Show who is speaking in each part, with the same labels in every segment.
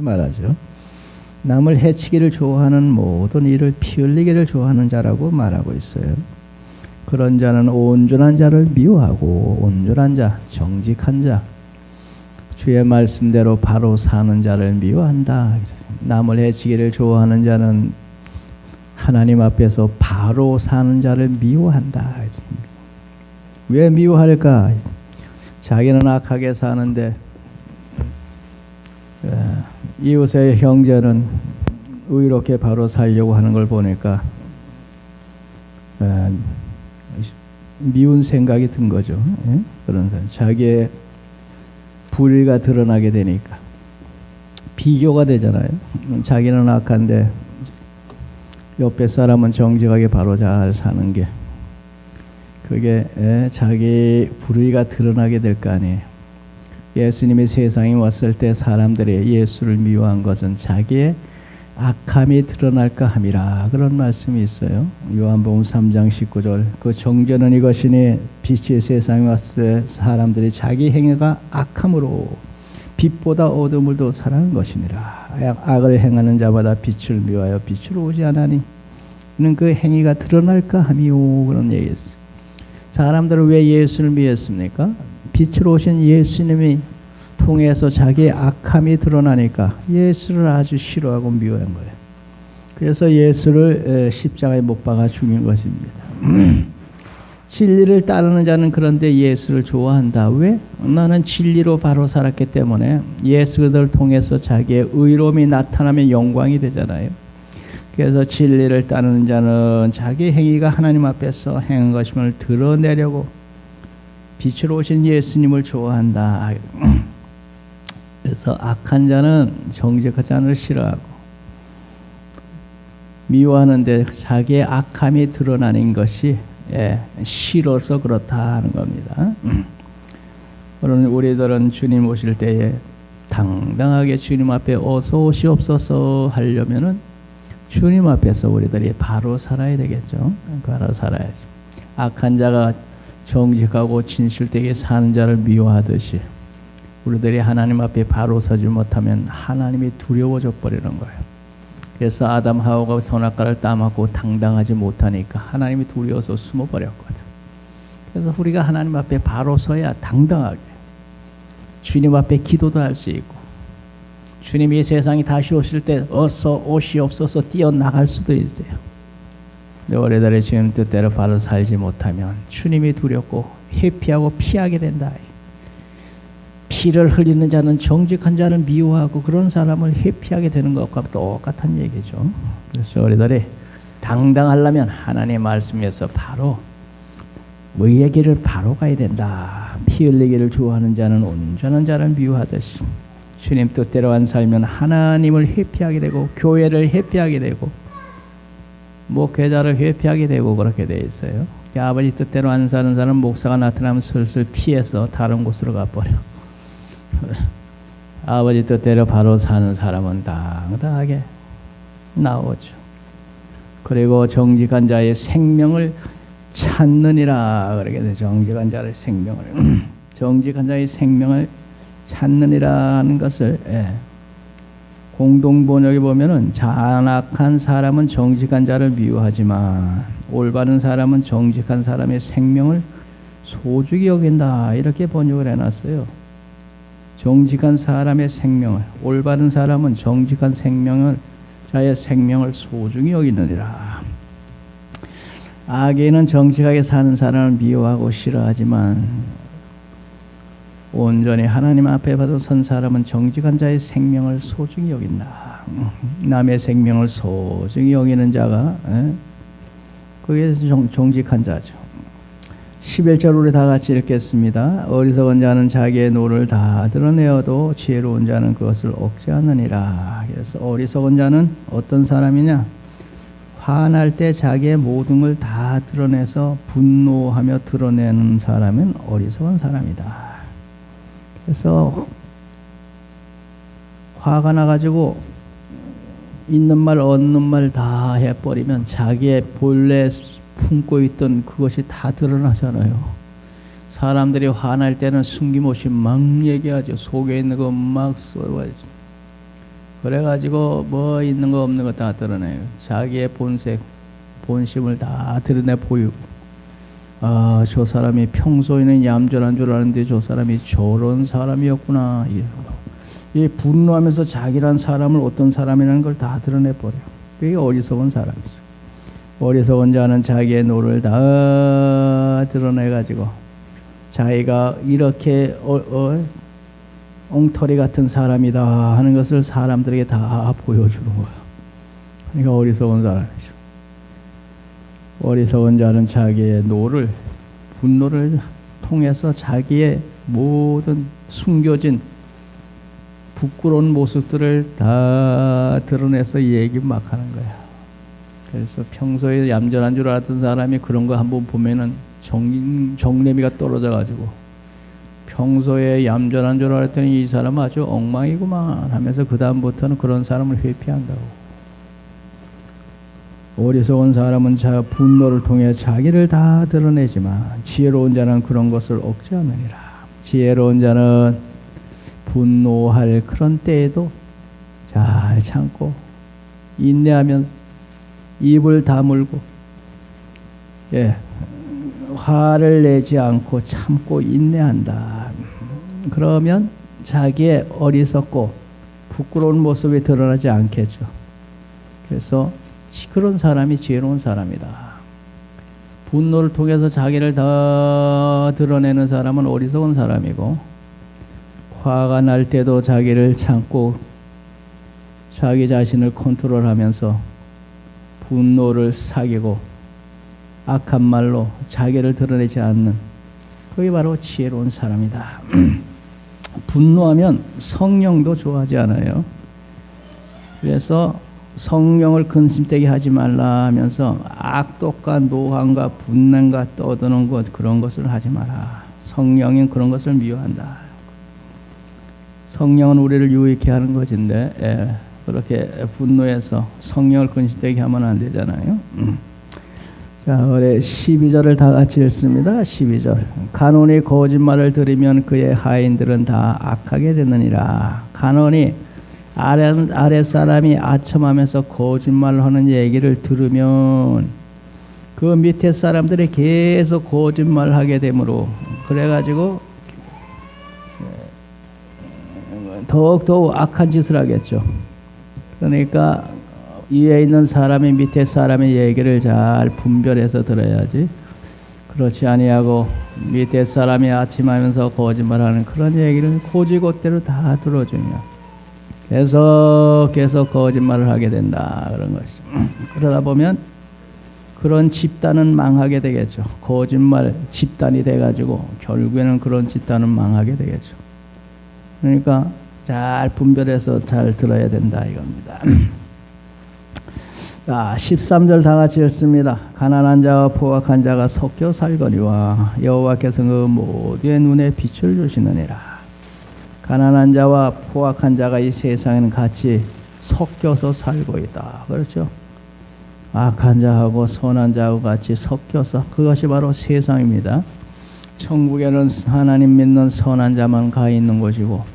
Speaker 1: 말하죠. 남을 해치기를 좋아하는 모든 이를 피 흘리기를 좋아하는 자라고 말하고 있어요. 그런 자는 온전한 자를 미워하고 온전한 자, 정직한 자, 주의 말씀대로 바로 사는 자를 미워한다. 남을 해치기를 좋아하는 자는 하나님 앞에서 바로 사는 자를 미워한다. 왜 미워할까? 자기는 악하게 사는데 이웃의 형제는 의롭게 바로 살려고 하는 걸 보니까 미운 생각이 든 거죠. 그런 사람, 자기의 불의가 드러나게 되니까 비교가 되잖아요. 자기는 악한데 옆에 사람은 정직하게 바로 잘 사는 게, 그게 자기 불의가 드러나게 될 거 아니에요. 예수님이 세상에 왔을 때 사람들이 예수를 미워한 것은 자기의 악함이 드러날까 함이라, 그런 말씀이 있어요. 요한복음 3장 19절. 그 정죄는 이것이니 빛이 세상에 왔을 때 사람들이 자기 행위가 악함으로 빛보다 어둠을 더 사랑한 것이니라. 악을 행하는 자마다 빛을 미워하여 빛으로 오지 않으니 이는 그 행위가 드러날까 함이요, 그런 얘기였어요. 사람들은 왜 예수를 미워했습니까? 빛으로 오신 예수님이 통해서 자기의 악함이 드러나니까 예수를 아주 싫어하고 미워한 거예요. 그래서 예수를 십자가에 못 박아 죽인 것입니다. 진리를 따르는 자는 그런데 예수를 좋아한다. 왜? 나는 진리로 바로 살았기 때문에 예수를 통해서 자기의 의로움이 나타나면 영광이 되잖아요. 그래서 진리를 따르는 자는 자기 행위가 하나님 앞에서 행한 것임을 드러내려고 빛으로 오신 예수님을 좋아한다. 그래서 악한 자는 정직한 자를 싫어하고 미워하는데 자기의 악함이 드러나는 것이 싫어서 그렇다 하는 겁니다. 그러니 우리들은 주님 오실 때에 당당하게 주님 앞에 어서 오시옵소서 하려면은 주님 앞에서 우리들이 바로 살아야 되겠죠. 바로 살아야죠. 악한 자가 정직하고 진실되게 사는 자를 미워하듯이 우리들이 하나님 앞에 바로 서지 못하면 하나님이 두려워져 버리는 거예요. 그래서 아담 하와가 선악과를 따먹고 당당하지 못하니까 하나님이 두려워서 숨어버렸거든. 그래서 우리가 하나님 앞에 바로 서야 당당하게 주님 앞에 기도도 할 수 있고, 주님이 이 세상에 다시 오실 때 어서 오시옵소서 뛰어나갈 수도 있어요. 근데 우리들의 주님 뜻대로 바로 살지 못하면 주님이 두렵고 회피하고 피하게 된다. 피를 흘리는 자는 정직한 자를 미워하고 그런 사람을 회피하게 되는 것과 똑같은 얘기죠. 그래서 우리들이 당당하려면 하나님의 말씀에서 바로 의의 길을 바로 가야 된다. 피 흘리기를 좋아하는 자는 온전한 자를 미워하듯이 주님 뜻대로 안 살면 하나님을 회피하게 되고 교회를 회피하게 되고 목회자를 회피하게 되고 그렇게 돼 있어요. 아버지 뜻대로 안 사는 사람은 목사가 나타나면 슬슬 피해서 다른 곳으로 가버려. 아버지 뜻대로 바로 사는 사람은 당당하게 나오죠. 그리고 정직한 자의 생명을 찾느니라, 그렇게 되죠. 정직한 자의 생명을 정직한 자의 생명을 찾느니라 하는 것을 공동 번역에 보면은 잔악한 사람은 정직한 자를 미워하지만 올바른 사람은 정직한 사람의 생명을 소중히 여긴다, 이렇게 번역을 해놨어요. 정직한 사람의 생명을, 올바른 사람은 정직한 생명을, 자의 생명을 소중히 여기느니라. 악인은 정직하게 사는 사람을 미워하고 싫어하지만 온전히 하나님 앞에 받아 선 사람은 정직한 자의 생명을 소중히 여긴다. 남의 생명을 소중히 여기는 자가 그게 정직한 자죠. 11절 우리 다 같이 읽겠습니다. 어리석은 자는 자기의 노를 다 드러내어도 지혜로운 자는 그것을 억제하느니라. 그래서 어리석은 자는 어떤 사람이냐? 화날 때 자기의 모든 걸 다 드러내서 분노하며 드러내는 사람은 어리석은 사람이다. 그래서 화가 나가지고 있는 말 없는 말 다 해버리면 자기의 본래 품고 있던 그것이 다 드러나잖아요. 사람들이 화날 때는 숨김없이 막 얘기하죠. 속에 있는 거 막 쏘아야지. 그래가지고 뭐 있는 거 없는 거 다 드러내요. 자기의 본색, 본심을 다 드러내 보이고. 아, 저 사람이 평소에는 얌전한 줄 알았는데 저 사람이 저런 사람이었구나. 이 분노하면서 자기란 사람을 어떤 사람이라는 걸 다 드러내버려. 그게 어리석은 사람이죠. 어리석은 자는 자기의 노를 다 드러내가지고 자기가 이렇게 엉터리 같은 사람이다 하는 것을 사람들에게 다 보여주는 거야. 그러니까 어리석은 사람이죠. 어리석은 자는 자기의 노를, 분노를 통해서 자기의 모든 숨겨진 부끄러운 모습들을 다 드러내서 얘기 막 하는 거야. 그래서 평소에 얌전한 줄 알았던 사람이 그런 거 한번 보면은 정내미가 떨어져가지고 평소에 얌전한 줄 알았더니 이 사람 아주 엉망이구만 하면서 그 다음부터는 그런 사람을 회피한다고. 어리석은 사람은 분노를 통해 자기를 다 드러내지만 지혜로운 자는 그런 것을 억제하느니라. 지혜로운 자는 분노할 그런 때에도 잘 참고 인내하면서 입을 다물고 화를 내지 않고 참고 인내한다. 그러면 자기의 어리석고 부끄러운 모습이 드러나지 않겠죠. 그래서 그런 사람이 지혜로운 사람이다. 분노를 통해서 자기를 다 드러내는 사람은 어리석은 사람이고, 화가 날 때도 자기를 참고 자기 자신을 컨트롤하면서 분노를 사귀고 악한 말로 자기를 드러내지 않는, 그게 바로 지혜로운 사람이다. 분노하면 성령도 좋아하지 않아요. 그래서 성령을 근심되게 하지 말라 하면서 악독과 노함과 분난과 떠드는 것, 그런 것을 하지 마라. 성령은 그런 것을 미워한다. 성령은 우리를 유익게 하는 것인데 그렇게 분노해서 성령을 근심되게 하면 안 되잖아요. 자, 우리 12절을 다 같이 읽습니다. 12절. 간원이 거짓말을 들으면 그의 하인들은 다 악하게 되느니라. 간원이 아랫사람이 아첨하면서 거짓말을 하는 얘기를 들으면 그 밑에 사람들이 계속 거짓말을 하게 되므로, 그래가지고 더욱더욱 악한 짓을 하겠죠. 그러니까 위에 있는 사람이 밑에 사람의 얘기를 잘 분별해서 들어야지, 그렇지 아니하고 밑에 사람이 아침하면서 거짓말하는 그런 얘기를 고지고대로 다 들어주면 계속 거짓말을 하게 된다, 그런 것이죠. 그러다 보면 그런 집단은 망하게 되겠죠. 거짓말 집단이 돼가지고 결국에는 그런 집단은 망하게 되겠죠. 그러니까 잘 분별해서 잘 들어야 된다, 이겁니다. 자, 13절 다 같이 읽습니다. 가난한 자와 포악한 자가 섞여 살거니와 여호와께서 그 모두의 눈에 빛을 주시느니라. 가난한 자와 포악한 자가 이 세상에는 같이 섞여서 살고 있다. 그렇죠? 악한 자하고 선한 자하고 같이 섞여서, 그것이 바로 세상입니다. 천국에는 하나님 믿는 선한 자만 가 있는 곳이고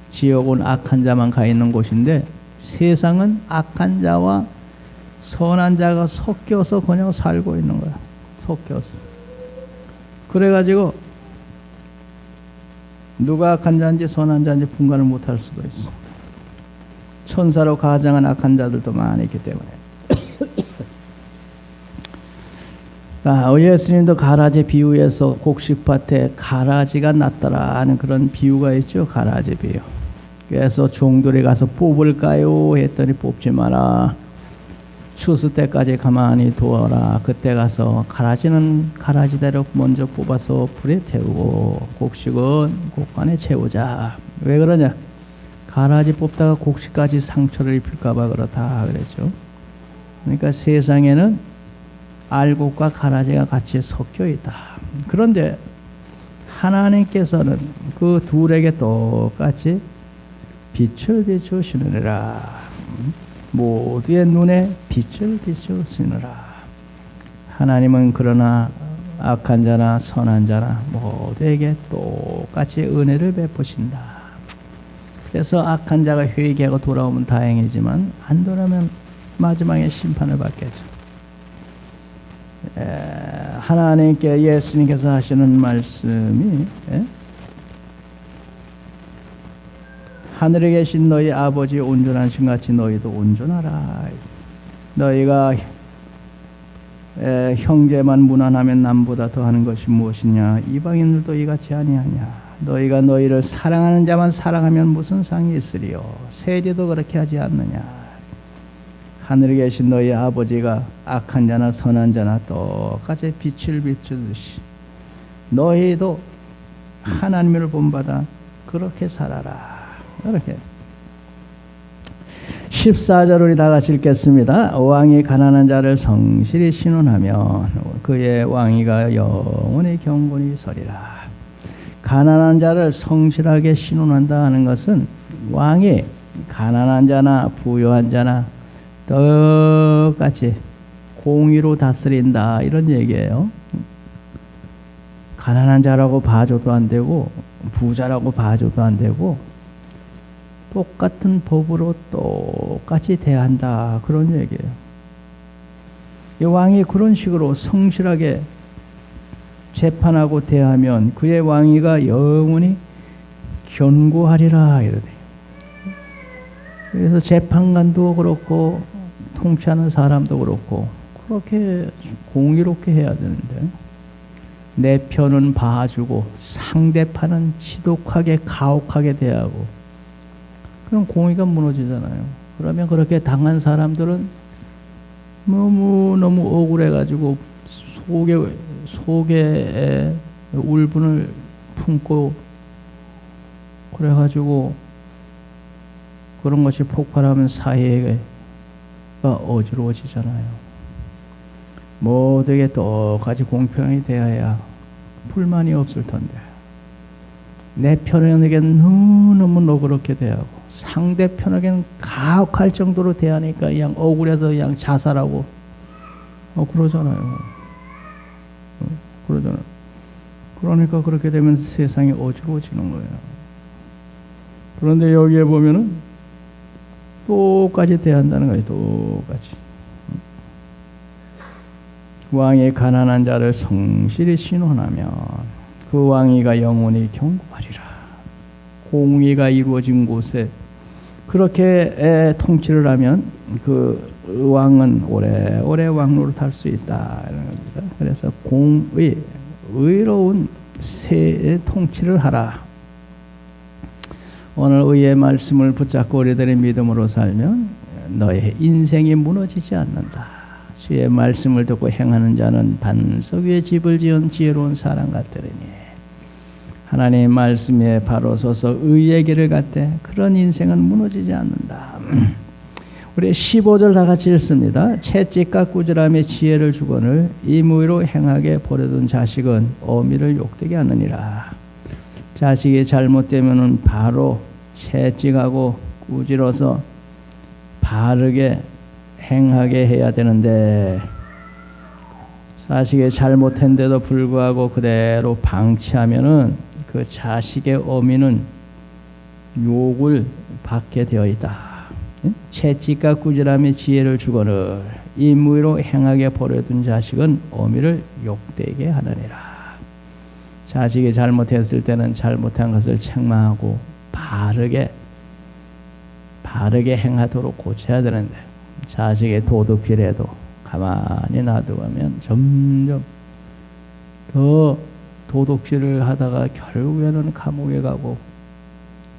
Speaker 1: 지옥은 악한 자만 가 있는 곳인데, 세상은 악한 자와 선한 자가 섞여서 그냥 살고 있는 거야. 섞여서. 그래가지고 누가 악한 자인지 선한 자인지 분간을 못할 수도 있어. 천사로 가장한 악한 자들도 많이 있기 때문에. 예수님도 가라지 비유에서 곡식밭에 가라지가 났더라 하는 그런 비유가 있죠. 가라지 비유. 그래서 종들이 가서 뽑을까요 했더니 뽑지 마라. 추수 때까지 가만히 두어라. 그때 가서 가라지는 가라지대로 먼저 뽑아서 불에 태우고 곡식은 곡간에 채우자. 왜 그러냐? 가라지 뽑다가 곡식까지 상처를 입힐까봐 그렇다 그랬죠. 그러니까 세상에는 알곡과 가라지가 같이 섞여 있다. 그런데 하나님께서는 그 둘에게 똑같이 빛을 비추시느니라. 모두의 눈에 빛을 비추시느라. 하나님은 그러나 악한 자나 선한 자나 모두에게 똑같이 은혜를 베푸신다. 그래서 악한 자가 회개하고 돌아오면 다행이지만 안 돌아오면 마지막에 심판을 받겠죠. 하나님께 예수님께서 하시는 말씀이 하늘에 계신 너희 아버지 온전하신 같이 너희도 온전하라. 너희가 형제만 무난하면 남보다 더하는 것이 무엇이냐? 이방인들도 이같이 아니하냐? 너희가 너희를 사랑하는 자만 사랑하면 무슨 상이 있으리요? 세리도 그렇게 하지 않느냐? 하늘에 계신 너희 아버지가 악한 자나 선한 자나 똑같이 빛을 비추듯이 너희도 하나님을 본받아 그렇게 살아라. 이렇게 14절 우리 다 같이 읽겠습니다. 왕이 가난한 자를 성실히 신원하면 그의 왕위가 영원히 경건히 서리라. 가난한 자를 성실하게 신원한다 하는 것은 왕이 가난한 자나 부유한 자나 똑같이 공의로 다스린다 이런 얘기예요. 가난한 자라고 봐줘도 안 되고 부자라고 봐줘도 안 되고 똑같은 법으로 똑같이 대한다 그런 얘기예요. 이 왕이 그런 식으로 성실하게 재판하고 대하면 그의 왕위가 영원히 견고하리라 이러대. 그래서 재판관도 그렇고 통치하는 사람도 그렇고 그렇게 공의롭게 해야 되는데 내 편은 봐주고 상대편은 지독하게 가혹하게 대하고 그럼 공의가 무너지잖아요. 그러면 그렇게 당한 사람들은 너무 억울해가지고 속에 울분을 품고 그래가지고 그런 것이 폭발하면 사회가 어지러워지잖아요. 모두에게 똑같이 공평히 대해야 불만이 없을 텐데 내 편에게는 너무 너그럽게 대하고 상대편에게는 가혹할 정도로 대하니까 그냥 억울해서 그냥 자살하고 그러잖아요. 그러니까 그렇게 되면 세상이 어지러워지는 거예요. 그런데 여기에 보면은 똑같이 대한다는 거예요. 똑같이. 왕이 가난한 자를 성실히 신원하면 그 왕위가 영원히 경고하리라. 공의가 이루어진 곳에 그렇게 통치를 하면 그 왕은 오래오래 왕노릇 할 수 있다 이런 겁니다. 그래서 의로운 통치를 하라. 오늘 의의 말씀을 붙잡고 우리들의 믿음으로 살면 너의 인생이 무너지지 않는다. 주의 말씀을 듣고 행하는 자는 반석 위에 집을 지은 지혜로운 사람 같으리니 하나님의 말씀에 바로 서서 의의 길을 갔대 그런 인생은 무너지지 않는다. 우리 15절 다 같이 읽습니다. 채찍과 꾸지람에 지혜를 주거늘 임의로 행하게 버려둔 자식은 어미를 욕되게 하느니라. 자식이 잘못되면은 바로 채찍하고 꾸질러서 바르게 행하게 해야 되는데 자식이 잘못했는데도 불구하고 그대로 방치하면은 그 자식의 어미는 욕을 받게 되어 있다. 채찍과 꾸지람에 지혜를 주거늘 임의로 행하게 버려둔 자식은 어미를 욕되게 하느니라. 자식이 잘못했을 때는 잘못한 것을 책망하고 바르게 행하도록 고쳐야 되는데 자식의 도둑질에도 가만히 놔두면 점점 더 도둑질을 하다가 결국에는 감옥에 가고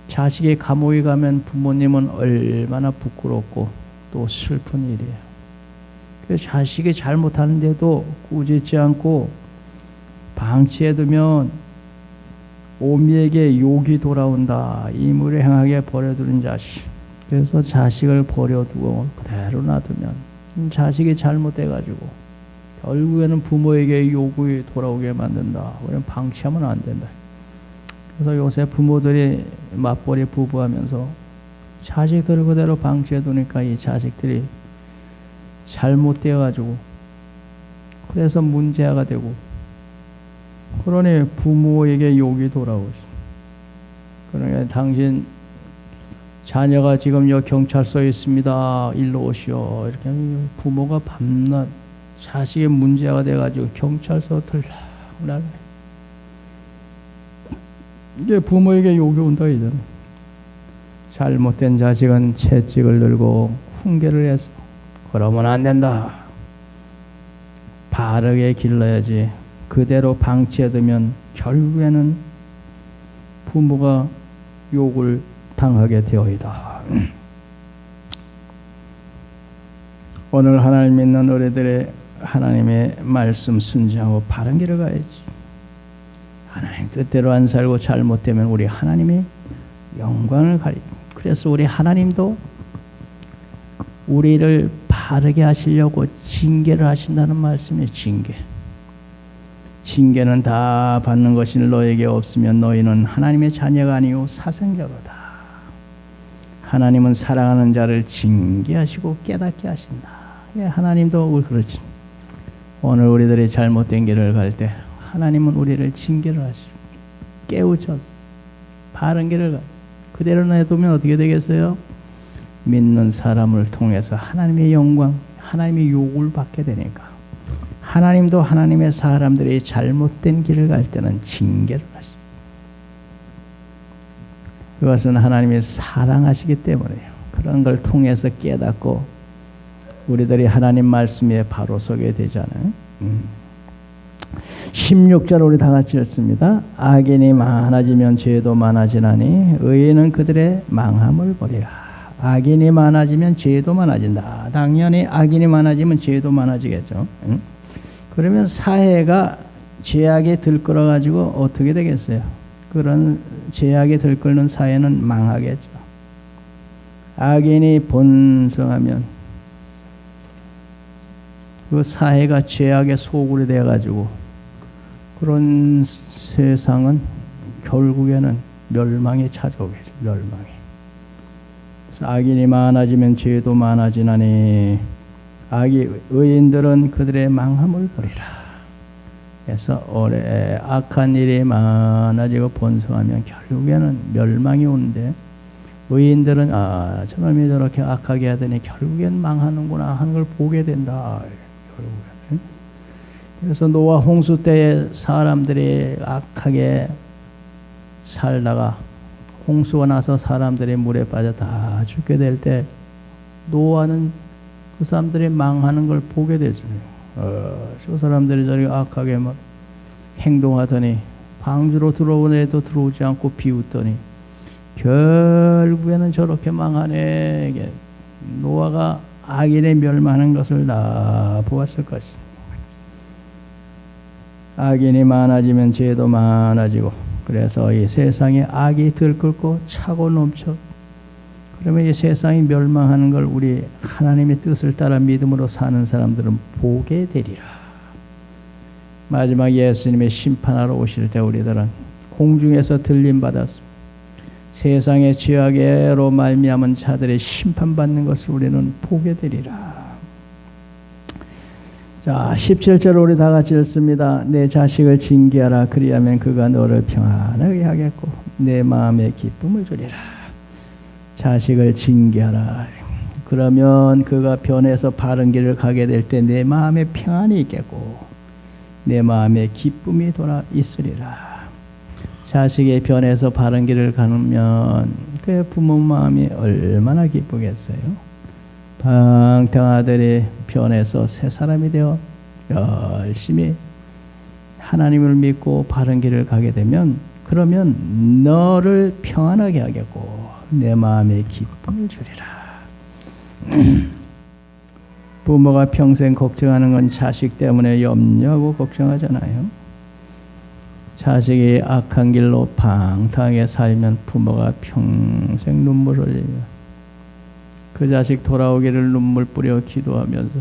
Speaker 1: 자식이 감옥에 가면 부모님은 얼마나 부끄럽고 또 슬픈 일이에요. 그래서 자식이 잘못하는데도 꾸짖지 않고 방치해두면 어미에게 욕이 돌아온다. 임의로 행하게 버려두는 자식. 그래서 자식을 버려두고 그대로 놔두면 자식이 잘못돼가지고 결국에는 부모에게 욕이 돌아오게 만든다. 우리는 방치하면 안 된다. 그래서 요새 부모들이 맞벌이 부부하면서 자식들을 그대로 방치해두니까 이 자식들이 잘못되어가지고 그래서 문제가 되고 그러니 부모에게 욕이 돌아오지. 그러니까 당신 자녀가 지금 여 경찰서에 있습니다. 일로 오시오. 이렇게 하면 부모가 밤낮 자식의 문제가 돼가지고 경찰서 들락날락. 이게 부모에게 욕이 온다 이제. 잘못된 자식은 채찍을 들고 훈계를 해서 그러면 안 된다. 바르게 길러야지. 그대로 방치해두면 결국에는 부모가 욕을 당하게 되어이다. 오늘 하나님 믿는 우리들의 하나님의 말씀 순종하고 바른 길을 가야지. 하나님 뜻대로 안 살고 잘못되면 우리 하나님이 영광을 가리. 그래서 우리 하나님도 우리를 바르게 하시려고 징계를 하신다는 말씀이에요. 징계는 다 받는 것이 너에게 없으면 너희는 하나님의 자녀가 아니요 사생자로다. 하나님은 사랑하는 자를 징계하시고 깨닫게 하신다. 예, 하나님도 그렇지. 오늘 우리들이 잘못된 길을 갈 때 하나님은 우리를 징계를 하시고 깨우쳐서 바른 길을 가. 그대로 놔두면 어떻게 되겠어요? 믿는 사람을 통해서 하나님의 영광, 하나님의 욕을 받게 되니까 하나님도 하나님의 사람들이 잘못된 길을 갈 때는 징계를 하십니다. 그것은 하나님이 사랑하시기 때문에요. 그런 걸 통해서 깨닫고 우리들이 하나님 말씀에 바로 서게 되잖아요. 16절 우리 다 같이 읽습니다. 악인이 많아지면 죄도 많아지나니 의인은 그들의 망함을 보리라. 악인이 많아지면 죄도 많아진다. 당연히 악인이 많아지면 죄도 많아지겠죠. 그러면 사회가 죄악에 들끓어 가지고 어떻게 되겠어요? 그런 죄악에 들끓는 사회는 망하겠죠. 악인이 번성하면 그 사회가 죄악의 소굴이 되어 가지고 그런 세상은 결국에는 멸망에 찾아오겠죠. 멸망이. 그래서 악인이 많아지면 죄도 많아지나니 의인들은 그들의 망함을 보리라. 그래서 오래 악한 일이 많아지고 번성하면 결국에는 멸망이 오는데 의인들은 저놈이 저렇게 악하게 하더니 결국엔 망하는구나 하는 걸 보게 된다. 결국에는. 그래서 노아 홍수 때에 사람들이 악하게 살다가 홍수가 나서 사람들이 물에 빠져 다 죽게 될 때 노아는 그 사람들이 망하는 걸 보게 되죠. 저 사람들이 저렇게 악하게 막 행동하더니 방주로 들어오는 애도 들어오지 않고 비웃더니 결국에는 저렇게 망하네. 노아가 악인의 멸망하는 것을 다 보았을 것이다. 악인이 많아지면 죄도 많아지고 그래서 이 세상에 악이 들끓고 차고 넘쳐 그러면 이 세상이 멸망하는 걸 우리 하나님의 뜻을 따라 믿음으로 사는 사람들은 보게 되리라. 마지막 예수님의 심판하러 오실 때 우리들은 공중에서 들림받았습니다. 세상의 죄악으로 말미암은 자들의 심판받는 것을 우리는 보게 되리라. 자, 17절 우리 다 같이 읽습니다. 내 자식을 징계하라. 그리하면 그가 너를 평안하게 하겠고 내 마음에 기쁨을 주리라. 자식을 징계하라. 그러면 그가 변해서 바른 길을 가게 될 때 내 마음에 평안이 있겠고 내 마음에 기쁨이 돌아 있으리라. 자식이 변해서 바른 길을 가면 그 부모 마음이 얼마나 기쁘겠어요. 방탕 아들이 변해서 새 사람이 되어 열심히 하나님을 믿고 바른 길을 가게 되면 그러면 너를 평안하게 하겠고 내 마음에 기쁨을 주리라. 부모가 평생 걱정하는 건 자식 때문에 염려하고 걱정하잖아요. 자식이 악한 길로 방탕하게 살면 부모가 평생 눈물 흘리며 그 자식 돌아오기를 눈물 뿌려 기도하면서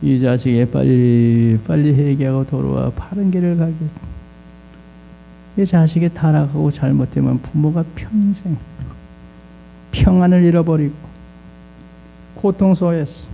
Speaker 1: 이 자식이 빨리 회개하고 돌아와 바른 길을 가게. 이 자식이 타락하고 잘못되면 부모가 평생 평안을 잃어버리고 고통 속에서